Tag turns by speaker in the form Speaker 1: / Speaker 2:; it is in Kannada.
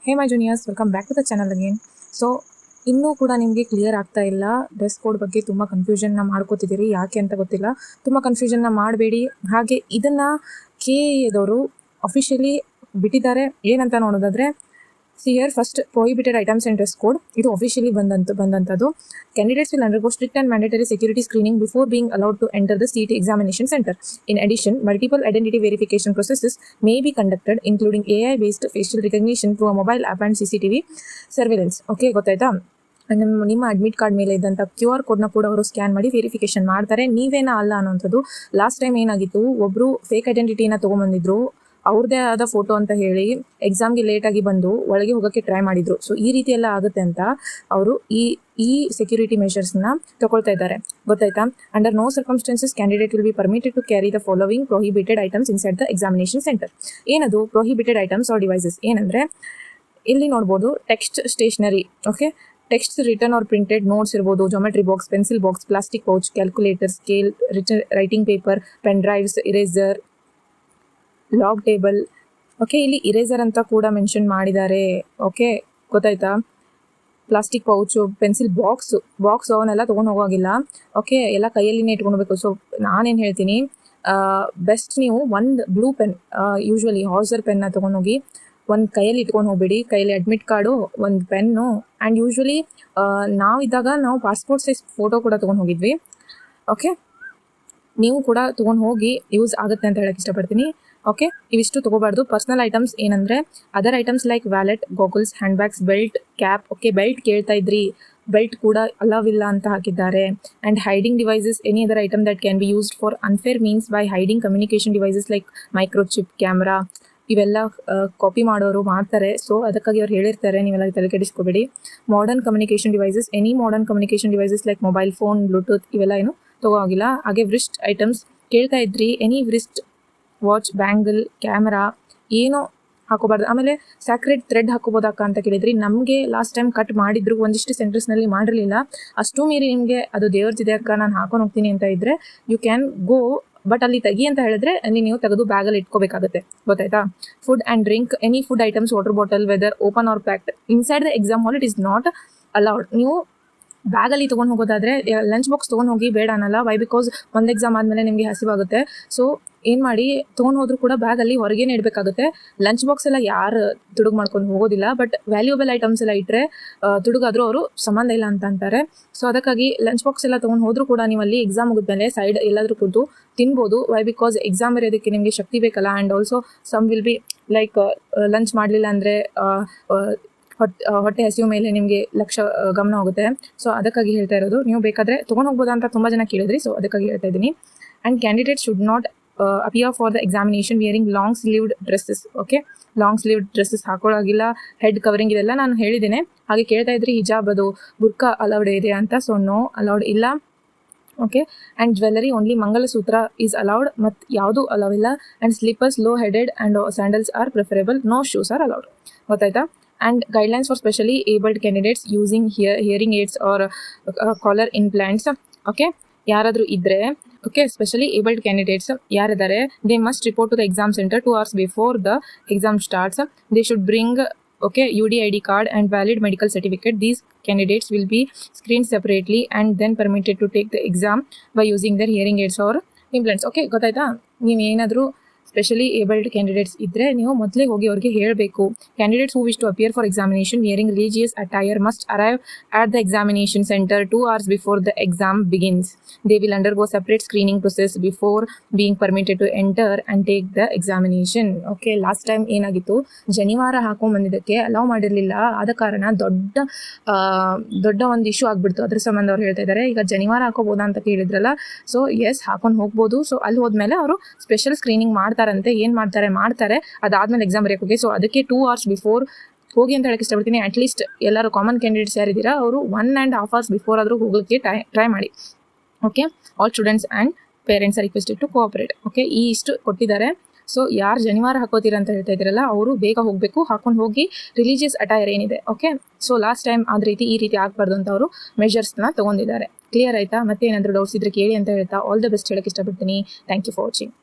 Speaker 1: Hey my juniors, welcome back to the channel again. So ಇನ್ನೂ ಕೂಡ ನಿಮಗೆ ಕ್ಲಿಯರ್ ಆಗ್ತಾ ಇಲ್ಲ. ಡ್ರೆಸ್ ಕೋಡ್ ಬಗ್ಗೆ ತುಂಬ ಕನ್ಫ್ಯೂಷನ್ನ ಮಾಡ್ಕೋತಿದ್ದೀರಿ. ಯಾಕೆ ಅಂತ ಗೊತ್ತಿಲ್ಲ. ತುಂಬ ಕನ್ಫ್ಯೂಷನ್ನ ಮಾಡಬೇಡಿ. ಹಾಗೆ ಇದನ್ನು KAದವರು ಅಫಿಷಿಯಲಿ ಬಿಟ್ಟಿದ್ದಾರೆ. ಏನಂತ ನೋಡೋದಾದರೆ, here first prohibited items and dress code. ಇದು ಅಫಿಷಿಯಲಿ ಬಂದಂಥದ್ದು. Candidates will undergo strict and mandatory security screening before being allowed to enter the CET examination center. In addition, multiple identity verification processes may be conducted, including AI-based facial recognition through a mobile app and CCTV surveillance. Okay, ಗೊತ್ತಾಯ್ತಾ? ನಿಮ್ಮ ಅಡ್ಮಿಟ್ ಕಾರ್ಡ್ ಮೇಲೆ ಇದ್ದಂಥ QR ಕೋಡ್ನ ಕೂಡ ಅವರು ಸ್ಕ್ಯಾನ್ ಮಾಡಿ ವೆರಿಫಿಕೇಶನ್ ಮಾಡ್ತಾರೆ. ನೀವೇನ ಅಲ್ಲ ಅನ್ನೋಂಥದ್ದು. ಲಾಸ್ಟ್ ಟೈಮ್ ಏನಾಗಿತ್ತು, ಒಬ್ಬರು ಫೇಕ್ ಐಡೆಂಟಿಟಿನ ತೊಗೊಂಬಂದಿದ್ರು. ಅವ್ರದ್ದೇ ಆದ ಫೋಟೋ ಅಂತ ಹೇಳಿ ಎಕ್ಸಾಮ್ಗೆ ಲೇಟಾಗಿ ಬಂದು ಒಳಗೆ ಹೋಗೋಕ್ಕೆ ಟ್ರೈ ಮಾಡಿದ್ರು. ಸೊ ಈ ರೀತಿ ಎಲ್ಲ ಆಗುತ್ತೆ ಅಂತ ಅವರು ಈ ಸೆಕ್ಯೂರಿಟಿ ಮೆಷರ್ಸ್ನ ತಗೊಳ್ತಾ ಇದ್ದಾರೆ. ಗೊತ್ತಾಯ್ತಾ? Under no circumstances candidate will be permitted to carry the following prohibited items inside the examination centre. ಏನದು ಪ್ರೊಹಿಬಿಟೆಡ್ ಐಟಮ್ಸ್ ಆರ್ ಡಿವೈಸಸ್? ಏನಂದರೆ ಇಲ್ಲಿ ನೋಡ್ಬೋದು, text stationery. Okay, text written or printed notes ಇರ್ಬೋದು, geometry box, pencil box, plastic pouch, calculator, scale, writing paper, pen drives, eraser, log table. Okay, ಇಲ್ಲಿ ಇರೇಸರ್ ಅಂತ ಕೂಡ ಮೆನ್ಷನ್ ಮಾಡಿದ್ದಾರೆ. ಓಕೆ, ಗೊತ್ತಾಯ್ತಾ? ಪ್ಲಾಸ್ಟಿಕ್ ಪೌಚು, ಪೆನ್ಸಿಲ್ ಬಾಕ್ಸ್ ಅವನ್ನೆಲ್ಲ ತೊಗೊಂಡು ಹೋಗೋಗಿಲ್ಲ. ಓಕೆ, ಎಲ್ಲ ಕೈಯಲ್ಲಿನೇ ಇಟ್ಕೊಳ್ಬೇಕು. ಸೊ ನಾನೇನು ಹೇಳ್ತೀನಿ, ಬೆಸ್ಟ್ ನೀವು ಒಂದು ಬ್ಲೂ ಪೆನ್, ಯೂಶ್ವಲಿ ಹಾಸರ್ ಪೆನ್ನ ತೊಗೊಂಡೋಗಿ ಒಂದು ಕೈಯಲ್ಲಿ ಇಟ್ಕೊಂಡು ಹೋಗ್ಬೇಡಿ. ಕೈಯಲ್ಲಿ ಅಡ್ಮಿಟ್ ಕಾರ್ಡು, ಒಂದು ಪೆನ್ನು, ಆ್ಯಂಡ್ ಯೂಶ್ವಲಿ ನಾವು ಪಾಸ್ಪೋರ್ಟ್ ಸೈಜ್ ಫೋಟೋ ಕೂಡ ತೊಗೊಂಡು ಹೋಗಿದ್ವಿ. ಓಕೆ, ನೀವು ಕೂಡ ತೊಗೊಂಡು ಹೋಗಿ ಯೂಸ್ ಆಗುತ್ತೆ ಅಂತ ಹೇಳಕ್ಕೆ ಇಷ್ಟಪಡ್ತೀನಿ. ಓಕೆ, ಇವಿಷ್ಟು ತೊಗೋಬಾರ್ದು. ಪರ್ಸ್ನಲ್ ಐಟಮ್ಸ್ ಏನಂದರೆ other items like wallet, goggles, hand bags, belt, cap. Okay, belt ಕೇಳ್ತಾ ಇದ್ರಿ, ಬೆಲ್ಟ್ ಕೂಡ ಅಲವಿಲ್ಲ ಅಂತ ಹಾಕಿದ್ದಾರೆ. And hiding devices, any other item that can be used for unfair means by hiding communication devices like microchip, camera. ಇವೆಲ್ಲ ಕಾಪಿ ಮಾಡೋರು ಮಾಡ್ತಾರೆ. ಸೊ ಅದಕ್ಕಾಗಿ ಅವ್ರು ಹೇಳಿರ್ತಾರೆ, ನೀವೆಲ್ಲ ತಲೆ ಕೆಡಿಸ್ಕೋಬೇಡಿ. Modern communication devices, any modern communication devices like mobile phone, Bluetooth, ಇವೆಲ್ಲ ಏನು ತೊಗೋಗಿಲ್ಲ. ಹಾಗೆ ವ್ರಿಸ್ಟ್ ಐಟಮ್ಸ್ ಕೇಳ್ತಾ ಇದ್ರಿ, any wrist watch, bangle, camera ಏನೋ ಹಾಕೋಬಾರ್ದು. ಆಮೇಲೆ ಸ್ಯಾಕ್ರೆಡ್ ಥ್ರೆಡ್ ಹಾಕೋಬೋದಕ್ಕ ಅಂತ ಕೇಳಿದ್ರಿ. ನಮಗೆ ಲಾಸ್ಟ್ ಟೈಮ್ ಕಟ್ ಮಾಡಿದ್ರು, ಒಂದಿಷ್ಟು ಸೆಂಟರ್ಸ್ನಲ್ಲಿ ಮಾಡಿರಲಿಲ್ಲ. ಅಷ್ಟು ಮೀರಿ ನಿಮಗೆ ಅದು ದೇವ್ರದಿದೆ ಅಕ್ಕ, ನಾನು ಹಾಕೊಂಡು ಹೋಗ್ತೀನಿ ಅಂತ ಇದ್ದರೆ ಯು ಕ್ಯಾನ್ ಗೋ. ಬಟ್ ಅಲ್ಲಿ ತೆಗಿ ಅಂತ ಹೇಳಿದ್ರೆ ಅಲ್ಲಿ ನೀವು ತೆಗೆದು ಬ್ಯಾಗಲ್ಲಿ ಇಟ್ಕೋಬೇಕಾಗುತ್ತೆ. ಗೊತ್ತಾಯ್ತಾ? Food and drink, any food items, water bottle, whether open or packed inside the exam hall, it is not allowed. ನೀವು ಬ್ಯಾಗಲ್ಲಿ ತೊಗೊಂಡು ಹೋಗೋದಾದರೆ ಲಂಚ್ ಬಾಕ್ಸ್ ತೊಗೊಂಡು ಹೋಗಿ, ಬೇಡ ಅನ್ನಲ್ಲ. ವೈ? ಬಿಕಾಸ್ ಒಂದು ಎಕ್ಸಾಮ್ ಆದಮೇಲೆ ನಿಮಗೆ ಹಸಿವಾಗುತ್ತೆ. ಸೊ ಏನು ಮಾಡಿ, ತೊಗೊಂಡು ಹೋದ್ರೂ ಕೂಡ ಬ್ಯಾಗಲ್ಲಿ ಹೊರಗೇನೆ ಇಡಬೇಕಾಗುತ್ತೆ. ಲಂಚ್ ಬಾಕ್ಸ್ ಎಲ್ಲ ಯಾರು ತುಡುಗು ಮಾಡ್ಕೊಂಡು ಹೋಗೋದಿಲ್ಲ. ಬಟ್ ವ್ಯಾಲ್ಯೂಬಲ್ ಐಟಮ್ಸ್ ಎಲ್ಲ ಇಟ್ಟರೆ ತುಡುಗಾದರೂ ಅವರು ಸಂಬಂಧ ಇಲ್ಲ ಅಂತ ಅಂತಾರೆ. ಸೊ ಅದಕ್ಕಾಗಿ ಲಂಚ್ ಬಾಕ್ಸ್ ಎಲ್ಲ ತೊಗೊಂಡು ಹೋದರೂ ಕೂಡ ನೀವು ಅಲ್ಲಿ ಎಕ್ಸಾಮ್ ಮುಗಿದ್ಮೇಲೆ ಸೈಡ್ ಎಲ್ಲಾದರೂ ಕೂತು ತಿನ್ಬೋದು. ವೈ? ಬಿಕಾಸ್ ಎಕ್ಸಾಮ್ ಬರೆಯೋದಕ್ಕೆ ನಿಮಗೆ ಶಕ್ತಿ ಬೇಕಲ್ಲ. And also some will be like lunch ಮಾಡಲಿಲ್ಲ ಅಂದರೆ ಹೊಟ್ಟೆ ಹಸಿವು ಮೇಲೆ ನಿಮಗೆ ಗಮನ ಹೋಗುತ್ತೆ. ಸೊ ಅದಕ್ಕಾಗಿ ಹೇಳ್ತಾ ಇರೋದು, ನೀವು ಬೇಕಾದರೆ ತೊಗೊಂಡು ಹೋಗ್ಬೋದಾ ಅಂತ ತುಂಬ ಜನ ಕೇಳಿದ್ರಿ. ಸೊ ಅದಕ್ಕಾಗಿ ಹೇಳ್ತಾ ಇದ್ದೀನಿ. And candidate should not appear for the examination wearing long sleeved dresses. Okay, long sleeved dresses ಹಾಕೊಳ್ಳೋಗಿಲ್ಲ. ಹೆಡ್ ಕವರಿಂಗ್ ಇದೆಲ್ಲ ನಾನು ಹೇಳಿದ್ದೇನೆ. ಹಾಗೆ ಕೇಳ್ತಾ ಇದ್ರಿ, ಹಿಜಾಬ್ ಅದು ಬುರ್ಕಾ ಅಲೌಡ್ ಇದೆ ಅಂತ. ಸೊ ನೋ, ಅಲೌಡ್ ಇಲ್ಲ. Okay, and jewellery only mangalsutra is allowed, ಮತ್ತು ಯಾವುದೂ ಅಲೌಡ್ ಇಲ್ಲ. And slippers low headed and sandals are preferable. No shoes are allowed. ಗೊತ್ತಾಯ್ತಾ? And guidelines for specially abled candidates using hearing aids or collar implants. Okay, ಯಾರಾದರೂ ಇದ್ದರೆ, ಓಕೆ, ಸ್ಪೆಷಲಿ ಏಬಲ್ಡ್ ಕ್ಯಾಂಡಿಡೇಟ್ಸ್ ಯಾರಿದ್ದಾರೆ, they must report to the exam centre 2 hours before the exam starts. They should bring UD ID card and valid medical certificate. These candidates will be screened separately and then permitted to take the exam by using their hearing aids or implants. Okay, ಗೊತ್ತಾಯ್ತಾ? ನೀವು ಏನಾದರೂ ಸ್ಪೆಷಲಿ ಏಬಲ್ಡ್ ಕ್ಯಾಂಡಿಡೇಟ್ಸ್ ಇದ್ದರೆ ನೀವು ಮೊದಲೇ ಹೋಗಿ ಅವ್ರಿಗೆ ಹೇಳಬೇಕು. Candidates who wish to appear for examination wearing religious attire must arrive at the examination centre 2 hours before the exam begins. They will undergo separate screening process before being permitted to enter and take the examination. Okay, last time ಏನಾಗಿತ್ತು, ಜನಿವಾರ ಹಾಕೊಂಡ್ಬಂದಿದ್ದಕ್ಕೆ ಅಲೌ ಮಾಡಿರಲಿಲ್ಲ. ಆದ ಕಾರಣ ದೊಡ್ಡ ಒಂದು ಇಶ್ಯೂ ಆಗಿಬಿಡ್ತು. ಅದ್ರ ಸಂಬಂಧ ಅವ್ರು ಹೇಳ್ತಾ ಇದ್ದಾರೆ, ಈಗ ಜನಿವಾರ ಹಾಕೋಬೋದಾ ಅಂತ ಕೇಳಿದ್ರಲ್ಲ. ಸೊ ಎಸ್, ಹಾಕೊಂಡು ಹೋಗ್ಬೋದು. ಸೊ ಅಲ್ಲಿ ಹೋದ್ಮೇಲೆ ಅವರು ಸ್ಪೆಷಲ್ ಸ್ಕ್ರೀನಿಂಗ್ ಮಾಡ್ತಾರಂತೆ. ಏನು ಮಾಡ್ತಾರೆ ಅದಾದ್ಮೇಲೆ ಎಕ್ಸಾಮ್ ಬರೆಯೋಕೆ ಹೋಗಿ. ಸೊ ಅದಕ್ಕೆ 2 hours ಬಿಫೋರ್ ಹೋಗಿ ಅಂತ ಹೇಳಕ್ಕೆ ಇಷ್ಟಪಡ್ತೀನಿ. ಅಟ್ಲೀಸ್ಟ್ ಎಲ್ಲರೂ ಕಾಮನ್ ಕ್ಯಾಂಡಿಡೇಟ್ಸ್ ಯಾರಿದ್ದೀರಾ ಅವರು 1.5 hours ಬಿಫೋರ್ ಆದರೂ ಹೋಗೋಕ್ಕೆ ಟ್ರೈ ಮಾಡಿ. Okay, all students and parents are requested to cooperate. Okay, ಇಷ್ಟು ಕೊಟ್ಟಿದ್ದಾರೆ. ಸೊ ಯಾರು ಜನಿವಾರ ಹಾಕೋತೀರ ಅಂತ ಹೇಳ್ತಾ ಇದ್ದೀರಲ್ಲ, ಅವರು ಬೇಗ ಹೋಗಬೇಕು, ಹಾಕೊಂಡು ಹೋಗಿ ರಿಲಿಜಿಯಸ್ ಅಟೈರ್ ಏನಿದೆ. ಓಕೆ, ಸೊ ಲಾಸ್ಟ್ ಟೈಮ್ ಈ ರೀತಿ ಆಗಬಾರ್ದು ಅಂತ ಅವರು ಮೆಷರ್ಸ್ನ ತೊಗೊಂಡಿದ್ದಾರೆ. ಕ್ಲಿಯರ್ ಆಯಿತಾ? ಮತ್ತೆ ಏನಾದರೂ ಡೌಟ್ಸ್ ಇದ್ರೆ ಕೇಳಿ ಅಂತ ಹೇಳ್ತಾ ಆಲ್ ದ ಬೆಸ್ಟ್ ಹೇಳಕ್ಕೆ ಇಷ್ಟಪಡ್ತೀನಿ. Thank you for watching.